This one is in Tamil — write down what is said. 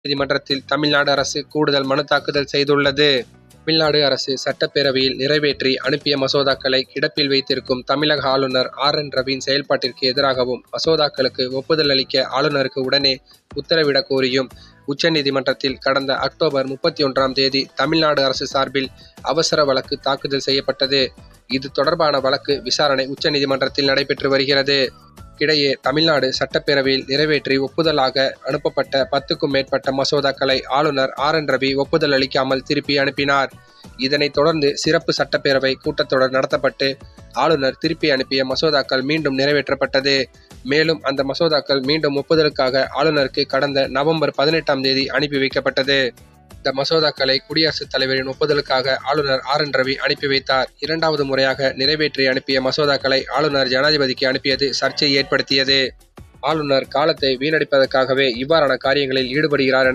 நீதிமன்றத்தில் தமிழ்நாடு அரசு கூடுதல் மனு தாக்குதல் செய்துள்ளது. தமிழ்நாடு அரசு சட்டப்பேரவையில் நிறைவேற்றி அனுப்பிய மசோதாக்களை கிடப்பில் வைத்திருக்கும் தமிழக ஆளுநர் RN ரவியின் செயல்பாட்டிற்கு எதிராகவும் மசோதாக்களுக்கு ஒப்புதல் அளிக்க ஆளுநருக்கு உடனே உத்தரவிடக் கோரியும் உச்சநீதிமன்றத்தில் கடந்த அக்டோபர் 31 தமிழ்நாடு அரசு சார்பில் அவசர வழக்கு தாக்குதல் செய்யப்பட்டது. இது தொடர்பான வழக்கு விசாரணை உச்சநீதிமன்றத்தில் நடைபெற்று வருகிறது. இதற்கிடையே தமிழ்நாடு சட்டப்பேரவையில் நிறைவேற்றி ஒப்புதலாக அனுப்பப்பட்ட 10க்கும் மேற்பட்ட மசோதாக்களை ஆளுநர் RN ரவி ஒப்புதல் அளிக்காமல் திருப்பி அனுப்பினார். இதனைத் தொடர்ந்து சிறப்பு சட்டப்பேரவை கூட்டத்தொடர் நடத்தப்பட்டு ஆளுநர் திருப்பி அனுப்பிய மசோதாக்கள் மீண்டும் நிறைவேற்றப்பட்டது. மேலும் அந்த மசோதாக்கள் மீண்டும் ஒப்புதலுக்காக ஆளுநருக்கு கடந்த நவம்பர் 18 அனுப்பி வைக்கப்பட்டது. இந்த மசோதாக்களை குடியரசுத் தலைவரின் ஒப்புதலுக்காக ஆளுநர் RN ரவி அனுப்பி வைத்தார். இரண்டாவது முறையாக நிறைவேற்றி அனுப்பிய மசோதாக்களை ஆளுநர் ஜனாதிபதிக்கு அனுப்பியது சர்ச்சையை ஏற்படுத்தியது. ஆளுநர் காலத்தை வீணடிப்பதற்காகவே இவ்வாறான காரியங்களில் ஈடுபடுகிறார்